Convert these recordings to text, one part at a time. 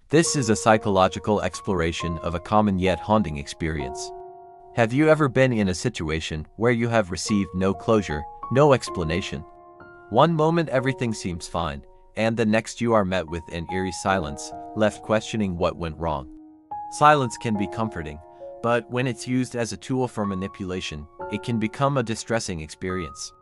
This is a psychological exploration of a common yet haunting experience. Have you ever been in a situation where you have received no closure, no explanation? One moment everything seems fine, and the next you are met with an eerie silence, left questioning what went wrong. Silence can be comforting, but when it's used as a tool for manipulation, it can become a distressing experience.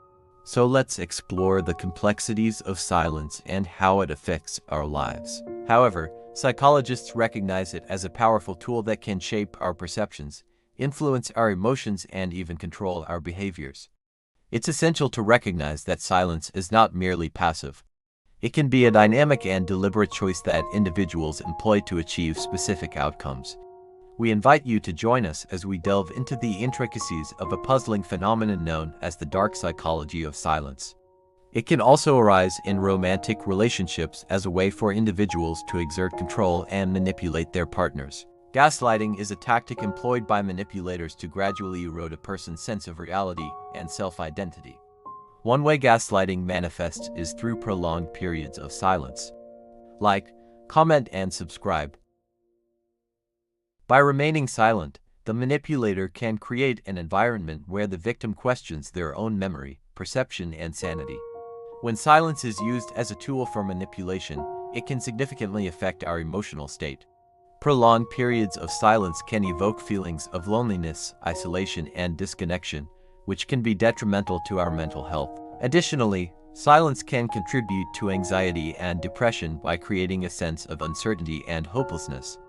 So let's explore the complexities of silence and how it affects our lives. However, psychologists recognize it as a powerful tool that can shape our perceptions, influence our emotions, and even control our behaviors. It's essential to recognize that silence is not merely passive. It can be a dynamic and deliberate choice that individuals employ to achieve specific outcomes. We invite you to join us as we delve into the intricacies of a puzzling phenomenon known as the dark psychology of silence. It can also arise in romantic relationships as a way for individuals to exert control and manipulate their partners. Gaslighting is a tactic employed by manipulators to gradually erode a person's sense of reality and self-identity. One way gaslighting manifests is through prolonged periods of silence. Like, comment, and subscribe. By remaining silent, the manipulator can create an environment where the victim questions their own memory, perception, and sanity. When silence is used as a tool for manipulation, it can significantly affect our emotional state. Prolonged periods of silence can evoke feelings of loneliness, isolation, and disconnection, which can be detrimental to our mental health. Additionally, silence can contribute to anxiety and depression by creating a sense of uncertainty and hopelessness.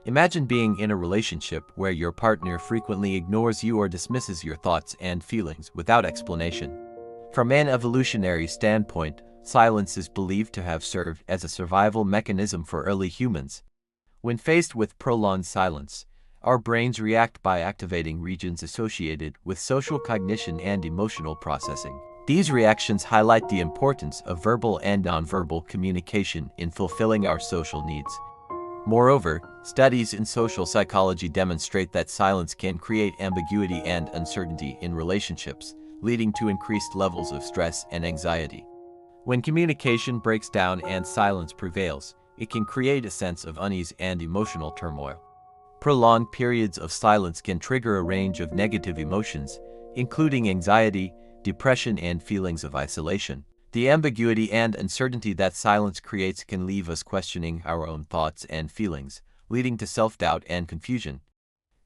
Imagine being in a relationship where your partner frequently ignores you or dismisses your thoughts and feelings without explanation. From an evolutionary standpoint, silence is believed to have served as a survival mechanism for early humans. When faced with prolonged silence, our brains react by activating regions associated with social cognition and emotional processing. These reactions highlight the importance of verbal and nonverbal communication in fulfilling our social needs. Moreover, studies in social psychology demonstrate that silence can create ambiguity and uncertainty in relationships, leading to increased levels of stress and anxiety. When communication breaks down and silence prevails, it can create a sense of unease and emotional turmoil. Prolonged periods of silence can trigger a range of negative emotions, including anxiety, depression, and feelings of isolation. The ambiguity and uncertainty that silence creates can leave us questioning our own thoughts and feelings, leading to self-doubt and confusion.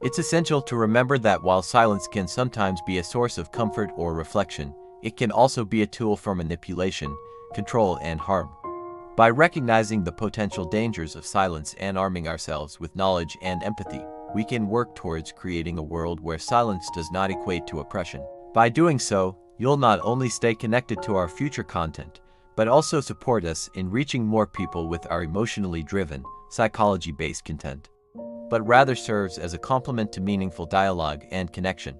It's essential to remember that while silence can sometimes be a source of comfort or reflection, it can also be a tool for manipulation, control, and harm. By recognizing the potential dangers of silence and arming ourselves with knowledge and empathy, we can work towards creating a world where silence does not equate to oppression. By doing so, you'll not only stay connected to our future content, but also support us in reaching more people with our emotionally driven, psychology-based content, but rather serves as a complement to meaningful dialogue and connection.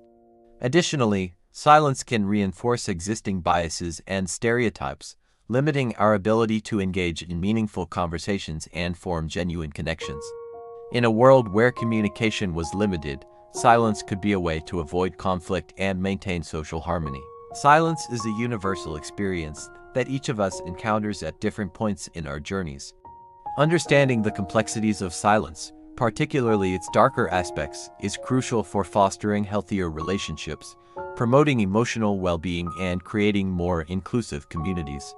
Additionally, silence can reinforce existing biases and stereotypes, limiting our ability to engage in meaningful conversations and form genuine connections. In a world where communication was limited, silence could be a way to avoid conflict and maintain social harmony. Silence is a universal experience that each of us encounters at different points in our journeys. Understanding the complexities of silence, particularly its darker aspects, is crucial for fostering healthier relationships, promoting emotional well-being, and creating more inclusive communities.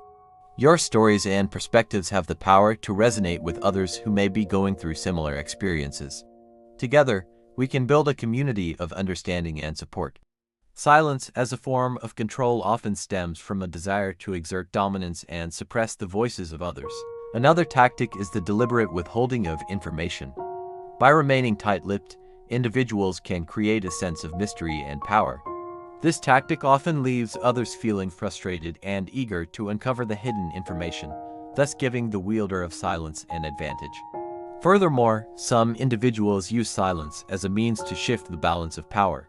Your stories and perspectives have the power to resonate with others who may be going through similar experiences. Together, we can build a community of understanding and support. Silence as a form of control often stems from a desire to exert dominance and suppress the voices of others. Another tactic is the deliberate withholding of information. By remaining tight-lipped, individuals can create a sense of mystery and power. This tactic often leaves others feeling frustrated and eager to uncover the hidden information, thus giving the wielder of silence an advantage. Furthermore, some individuals use silence as a means to shift the balance of power.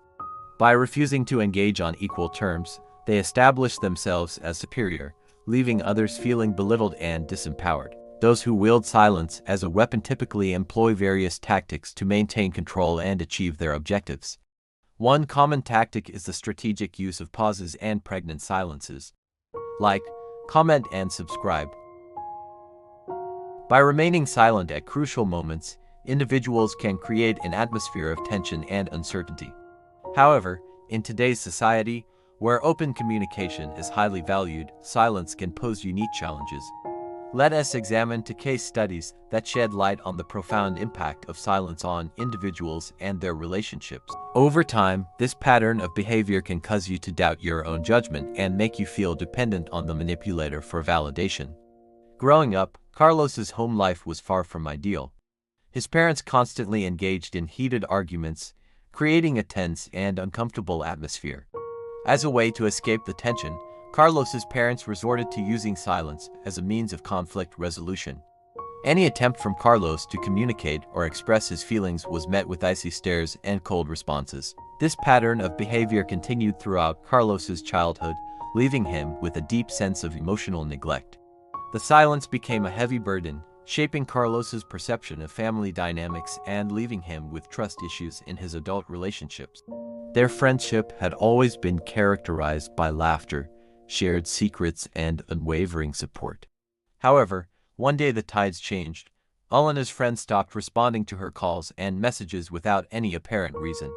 By refusing to engage on equal terms, they establish themselves as superior, leaving others feeling belittled and disempowered. Those who wield silence as a weapon typically employ various tactics to maintain control and achieve their objectives. One common tactic is the strategic use of pauses and pregnant silences. Like, comment, and subscribe. By remaining silent at crucial moments, individuals can create an atmosphere of tension and uncertainty. However, in today's society, where open communication is highly valued, silence can pose unique challenges. Let us examine two case studies that shed light on the profound impact of silence on individuals and their relationships. Over time, this pattern of behavior can cause you to doubt your own judgment and make you feel dependent on the manipulator for validation. Growing up, Carlos's home life was far from ideal. His parents constantly engaged in heated arguments, creating a tense and uncomfortable atmosphere. As a way to escape the tension, Carlos's parents resorted to using silence as a means of conflict resolution. Any attempt from Carlos to communicate or express his feelings was met with icy stares and cold responses. This pattern of behavior continued throughout Carlos's childhood, leaving him with a deep sense of emotional neglect. The silence became a heavy burden, shaping Carlos's perception of family dynamics and leaving him with trust issues in his adult relationships. Their friendship had always been characterized by laughter, shared secrets, and unwavering support. However, one day the tides changed. Elena's friend stopped responding to her calls and messages without any apparent reason.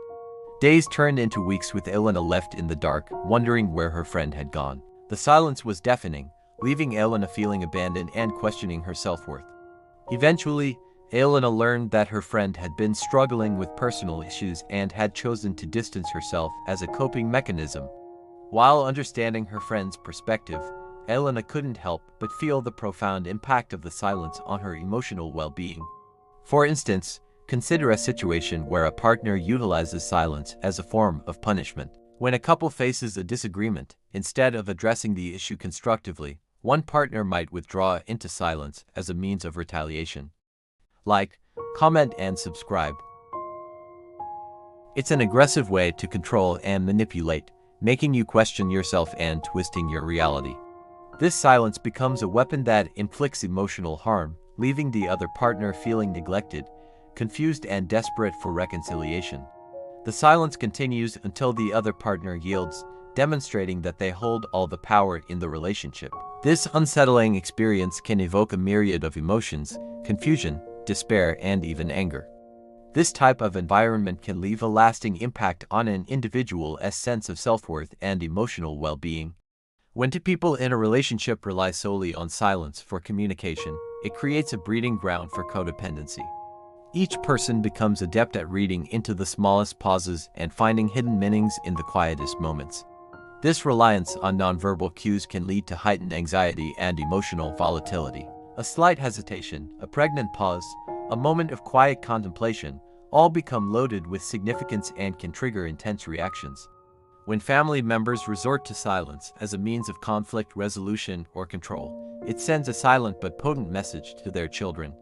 Days turned into weeks with Elena left in the dark, wondering where her friend had gone. The silence was deafening, leaving Elena feeling abandoned and questioning her self-worth. Eventually, Elena learned that her friend had been struggling with personal issues and had chosen to distance herself as a coping mechanism. While understanding her friend's perspective, Elena couldn't help but feel the profound impact of the silence on her emotional well-being. For instance, consider a situation where a partner utilizes silence as a form of punishment. When a couple faces a disagreement, instead of addressing the issue constructively, one partner might withdraw into silence as a means of retaliation. Like, comment, and subscribe. It's an aggressive way to control and manipulate, making you question yourself and twisting your reality. This silence becomes a weapon that inflicts emotional harm, leaving the other partner feeling neglected, confused, and desperate for reconciliation. The silence continues until the other partner yields, demonstrating that they hold all the power in the relationship. This unsettling experience can evoke a myriad of emotions: confusion, despair, and even anger. This type of environment can leave a lasting impact on an individual's sense of self-worth and emotional well-being. When two people in a relationship rely solely on silence for communication, it creates a breeding ground for codependency. Each person becomes adept at reading into the smallest pauses and finding hidden meanings in the quietest moments. This reliance on nonverbal cues can lead to heightened anxiety and emotional volatility. A slight hesitation, a pregnant pause, a moment of quiet contemplation, all become loaded with significance and can trigger intense reactions. When family members resort to silence as a means of conflict resolution or control, it sends a silent but potent message to their children.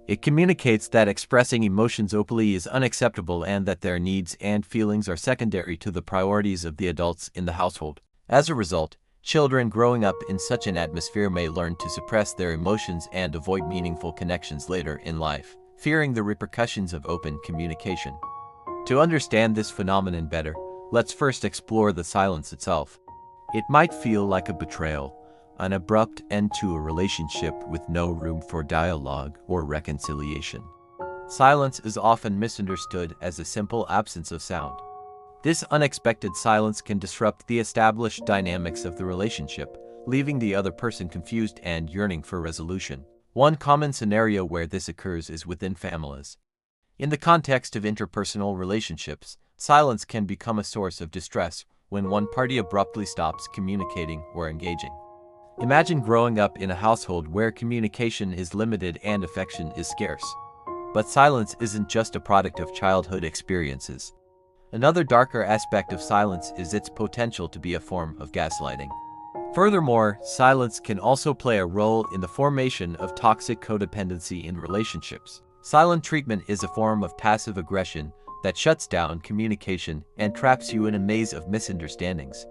It communicates that expressing emotions openly is unacceptable and that their needs and feelings are secondary to the priorities of the adults in the household. As a result, children growing up in such an atmosphere may learn to suppress their emotions and avoid meaningful connections later in life, fearing the repercussions of open communication. To understand this phenomenon better, let's first explore the silence itself. It might feel like a betrayal, an abrupt end to a relationship with no room for dialogue or reconciliation. Silence is often misunderstood as a simple absence of sound. This unexpected silence can disrupt the established dynamics of the relationship, leaving the other person confused and yearning for resolution. One common scenario where this occurs is within families. In the context of interpersonal relationships, silence can become a source of distress when one party abruptly stops communicating or engaging. Imagine growing up in a household where communication is limited and affection is scarce. But silence isn't just a product of childhood experiences. Another darker aspect of silence is its potential to be a form of gaslighting. Furthermore, silence can also play a role in the formation of toxic codependency in relationships. Silent treatment is a form of passive aggression that shuts down communication and traps you in a maze of misunderstandings.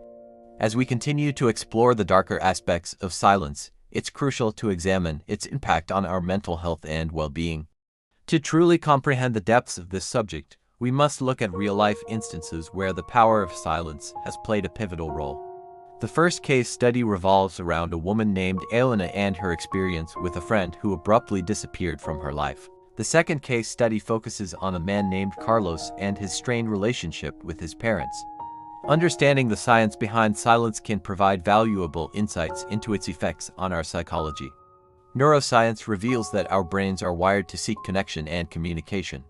As we continue to explore the darker aspects of silence, it's crucial to examine its impact on our mental health and well-being. To truly comprehend the depths of this subject, we must look at real-life instances where the power of silence has played a pivotal role. The first case study revolves around a woman named Elena and her experience with a friend who abruptly disappeared from her life. The second case study focuses on a man named Carlos and his strained relationship with his parents. Understanding the science behind silence can provide valuable insights into its effects on our psychology. Neuroscience reveals that our brains are wired to seek connection and communication.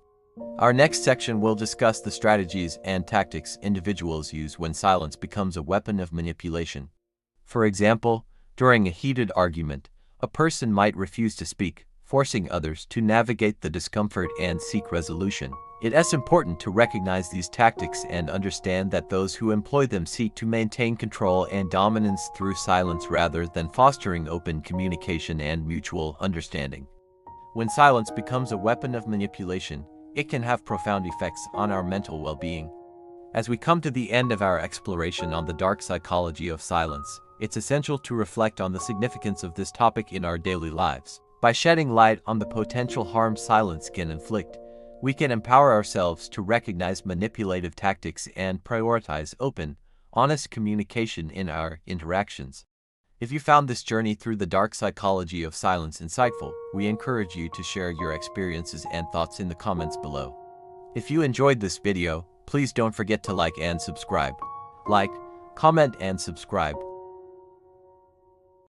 Our next section will discuss the strategies and tactics individuals use when silence becomes a weapon of manipulation. For example, during a heated argument, a person might refuse to speak, forcing others to navigate the discomfort and seek resolution. It is important to recognize these tactics and understand that those who employ them seek to maintain control and dominance through silence rather than fostering open communication and mutual understanding. When silence becomes a weapon of manipulation, it can have profound effects on our mental well-being. As we come to the end of our exploration on the dark psychology of silence, it's essential to reflect on the significance of this topic in our daily lives. By shedding light on the potential harm silence can inflict, we can empower ourselves to recognize manipulative tactics and prioritize open, honest communication in our interactions. If you found this journey through the dark psychology of silence insightful, we encourage you to share your experiences and thoughts in the comments below. If you enjoyed this video, please don't forget to like and subscribe. Like, comment and subscribe